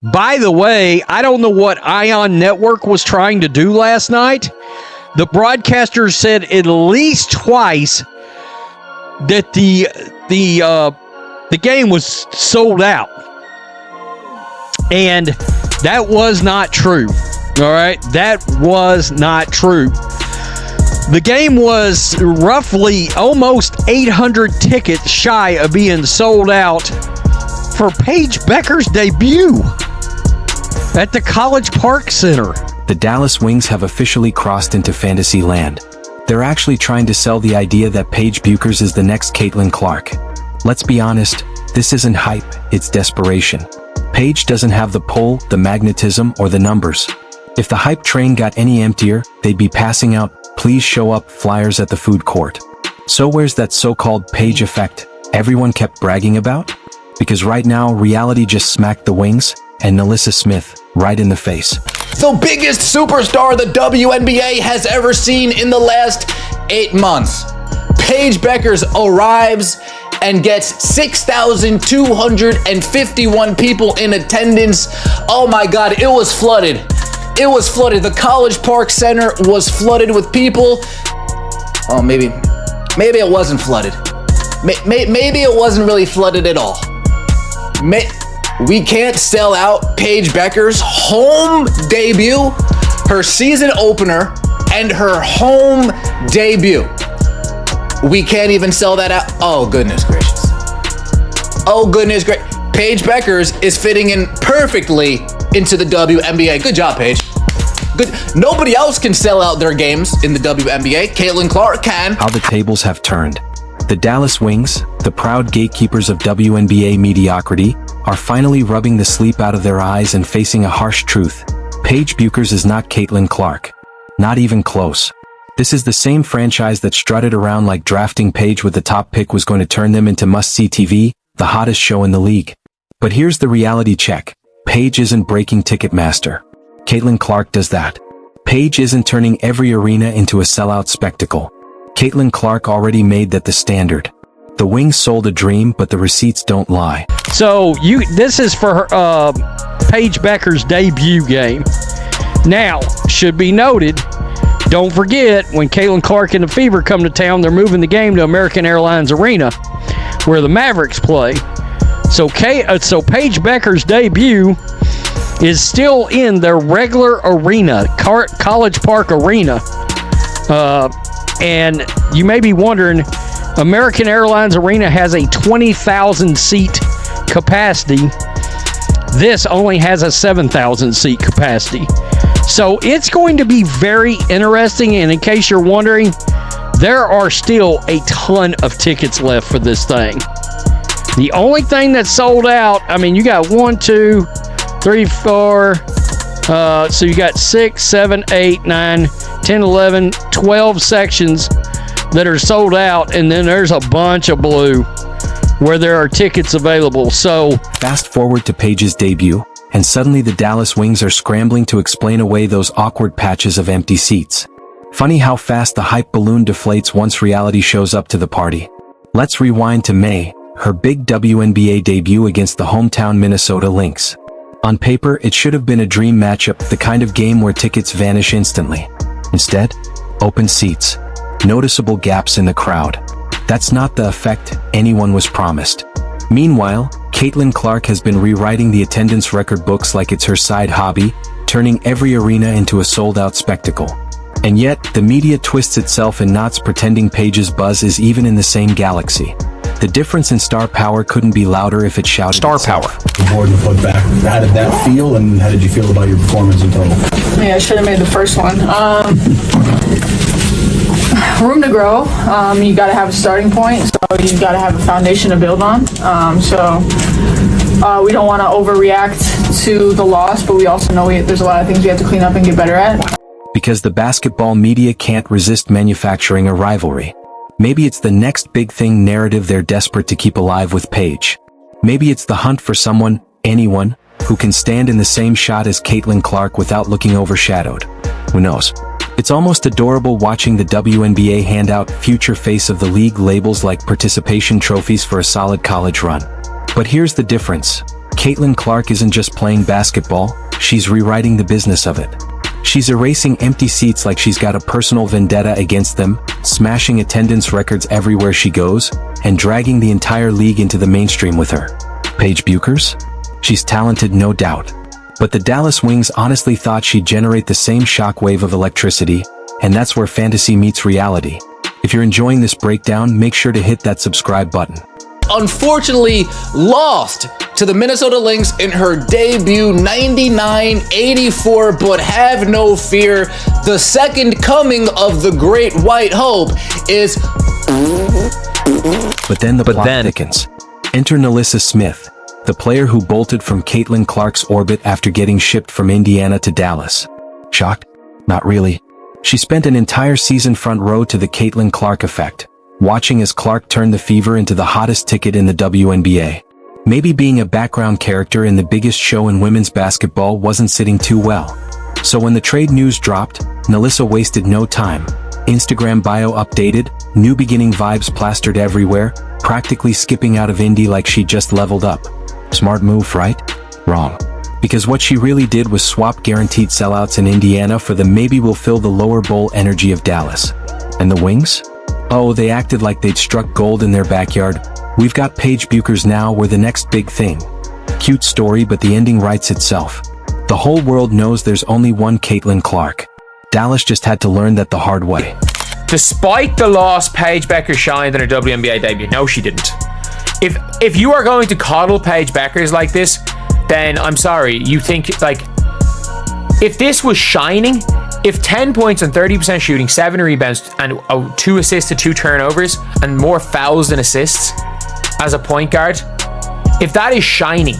By the way, I don't know what Ion Network was trying to do last night. The broadcaster said at least twice that the game was sold out. And that was not true. All right? That was not true. The game was roughly almost 800 tickets shy of being sold out for Paige Bueckers' debut at the College Park Center. The Dallas Wings have officially crossed into fantasy land. They're actually trying to sell the idea that Paige Bueckers is the next Caitlin Clark. Let's be honest, this isn't hype, it's desperation. Paige doesn't have the pull, the magnetism, or the numbers. If the hype train got any emptier, they'd be passing out "please show up" flyers at the food court. So where's that so-called Paige effect everyone kept bragging about? Because right now, reality just smacked the Wings and NaLyssa Smith right in the face. The biggest superstar the WNBA has ever seen in the last 8 months. Paige Bueckers arrives and gets 6,251 people in attendance. Oh my God, it was flooded. It was flooded. The College Park Center was flooded with people. Oh, maybe it wasn't flooded. Maybe it wasn't really flooded at all. We can't sell out Paige Bueckers' home debut, her season opener, and her home debut. We can't even sell that out. Oh, goodness gracious. Oh, goodness gracious. Paige Bueckers is fitting in perfectly into the WNBA. Good job, Paige. Good. Nobody else can sell out their games in the WNBA. Caitlin Clark can. How the tables have turned. The Dallas Wings, the proud gatekeepers of WNBA mediocrity, are finally rubbing the sleep out of their eyes and facing a harsh truth. Paige Bueckers is not Caitlin Clark. Not even close. This is the same franchise that strutted around like drafting Paige with the top pick was going to turn them into must-see TV, the hottest show in the league. But here's the reality check. Paige isn't breaking Ticketmaster. Caitlin Clark does that. Paige isn't turning every arena into a sellout spectacle. Caitlin Clark already made that the standard. The Wings sold a dream, but the receipts don't lie. So this is for Paige Bueckers' debut game. Now, should be noted, don't forget, when Caitlin Clark and the Fever come to town, they're moving the game to American Airlines Arena, where the Mavericks play. So Paige Bueckers' debut is still in their regular arena, College Park Arena. And you may be wondering, American Airlines Arena has a 20,000 seat capacity. This only has a 7,000 seat capacity. So it's going to be very interesting. And in case you're wondering, there are still a ton of tickets left for this thing. The only thing that's sold out, I mean, you got 1, 2, 3, 4. So you got 6, 7, 8, 9, 10, 11, 12 sections that are sold out, and then there's a bunch of blue where there are tickets available. So fast forward to Paige's debut, and suddenly the Dallas Wings are scrambling to explain away those awkward patches of empty seats. Funny how fast the hype balloon deflates once reality shows up to the party. Let's rewind to May, her big WNBA debut against the hometown Minnesota Lynx. On paper, it should have been a dream matchup, the kind of game where tickets vanish instantly. Instead, open seats. Noticeable gaps in the crowd. That's not the effect anyone was promised. Meanwhile, Caitlin Clark has been rewriting the attendance record books like it's her side hobby, turning every arena into a sold-out spectacle. And yet, the media twists itself in knots pretending Paige's buzz is even in the same galaxy. The difference in star power couldn't be louder if it shouted star itself. power. Board to put back. How did that feel, and how did you feel about your performance in total? Yeah, I should have made the first one. Room to grow. You got to have a starting point, so you got to have a foundation to build on. We don't want to overreact to the loss, but we also know there's a lot of things we have to clean up and get better at. Because the basketball media can't resist manufacturing a rivalry. Maybe it's the next big thing narrative they're desperate to keep alive with Paige. Maybe it's the hunt for someone, anyone, who can stand in the same shot as Caitlin Clark without looking overshadowed. Who knows? It's almost adorable watching the WNBA hand out future face of the league labels like participation trophies for a solid college run. But here's the difference. Caitlin Clark isn't just playing basketball, she's rewriting the business of it. She's erasing empty seats like she's got a personal vendetta against them, smashing attendance records everywhere she goes, and dragging the entire league into the mainstream with her. Paige Bueckers? She's talented, no doubt. But the Dallas Wings honestly thought she'd generate the same shockwave of electricity, and that's where fantasy meets reality. If you're enjoying this breakdown, make sure to hit that subscribe button. Unfortunately lost to the Minnesota Lynx in her debut 99-84, but have no fear, the second coming of the Great White Hope is... But then the plot thickens. Enter NaLyssa Smith, the player who bolted from Caitlin Clark's orbit after getting shipped from Indiana to Dallas. Shocked? Not really. She spent an entire season front row to the Caitlin Clark effect, watching as Clark turned the Fever into the hottest ticket in the WNBA. Maybe being a background character in the biggest show in women's basketball wasn't sitting too well. So when the trade news dropped, NaLyssa wasted no time. Instagram bio updated, new beginning vibes plastered everywhere, practically skipping out of Indy like she just leveled up. Smart move, right? Wrong. Because what she really did was swap guaranteed sellouts in Indiana for the maybe will fill the lower bowl energy of Dallas. And the Wings? Oh, they acted like they'd struck gold in their backyard. We've got Paige Bueckers now, we're the next big thing. Cute story, but the ending writes itself. The whole world knows there's only one Caitlin Clark. Dallas just had to learn that the hard way. Despite the loss, Paige Bueckers shined in her WNBA debut. No, she didn't. If you are going to coddle Paige Bueckers like this, then I'm sorry. You think, like, if this was shining, if 10 points and 30% shooting, 7 rebounds, and 2 assists to 2 turnovers, and more fouls than assists as a point guard, if that is shining,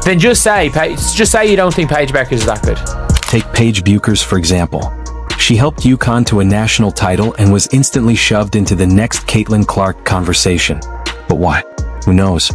then just say you don't think Paige Bueckers is that good. Take Paige Bueckers, for example. She helped UConn to a national title and was instantly shoved into the next Caitlin Clark conversation. But why? Who knows?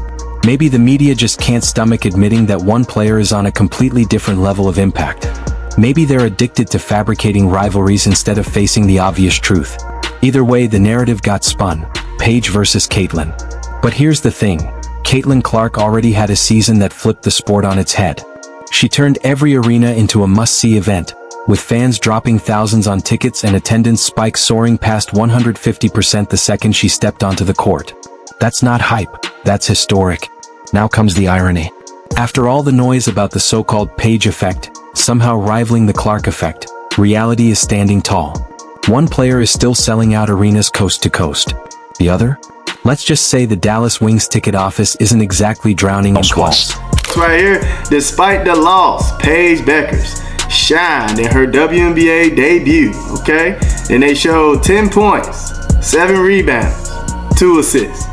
Maybe the media just can't stomach admitting that one player is on a completely different level of impact. Maybe they're addicted to fabricating rivalries instead of facing the obvious truth. Either way, the narrative got spun. Paige versus Caitlin. But here's the thing. Caitlin Clark already had a season that flipped the sport on its head. She turned every arena into a must-see event, with fans dropping thousands on tickets and attendance spikes soaring past 150% the second she stepped onto the court. That's not hype, that's historic. Now comes the irony. After all the noise about the so-called Paige effect, somehow rivaling the Clark effect, reality is standing tall. One player is still selling out arenas coast to coast. The other? Let's just say the Dallas Wings ticket office isn't exactly drowning in calls. Right here, despite the loss, Paige Bueckers shined in her WNBA debut, okay? And they showed 10 points, 7 rebounds, 2 assists.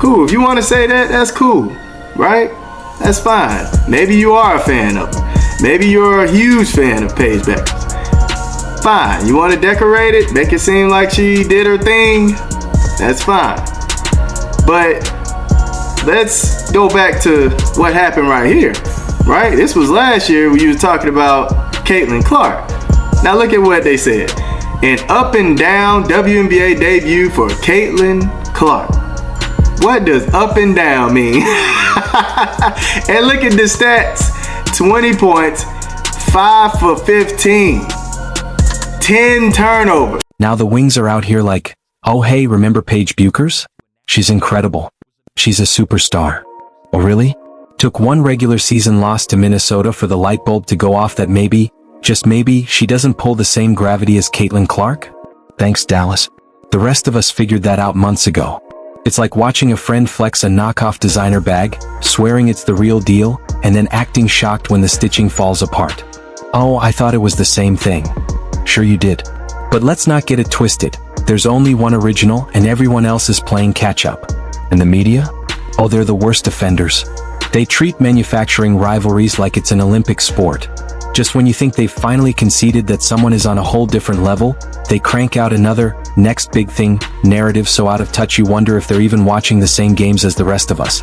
Cool, if you want to say that, that's cool, right? That's fine. Maybe you are a fan of her. Maybe you're a huge fan of Paige Bueckers. Fine, you want to decorate it, make it seem like she did her thing, that's fine. But let's go back to what happened right here, right? This was last year when you were talking about Caitlin Clark. Now look at what they said. An up and down WNBA debut for Caitlin Clark. What does up and down mean? And look at the stats. 20 points, 5 for 15, 10 turnovers. Now the Wings are out here like, oh hey, remember Paige Bueckers? She's incredible. She's a superstar. Oh really? Took one regular season loss to Minnesota for the light bulb to go off that maybe, just maybe, she doesn't pull the same gravity as Caitlin Clark? Thanks, Dallas. The rest of us figured that out months ago. It's like watching a friend flex a knockoff designer bag, swearing it's the real deal, and then acting shocked when the stitching falls apart. Oh, I thought it was the same thing. Sure you did. But let's not get it twisted. There's only one original and everyone else is playing catch-up. And the media? Oh, they're the worst offenders. They treat manufacturing rivalries like it's an Olympic sport. Just when you think they've finally conceded that someone is on a whole different level, they crank out another, next big thing, narrative so out of touch you wonder if they're even watching the same games as the rest of us.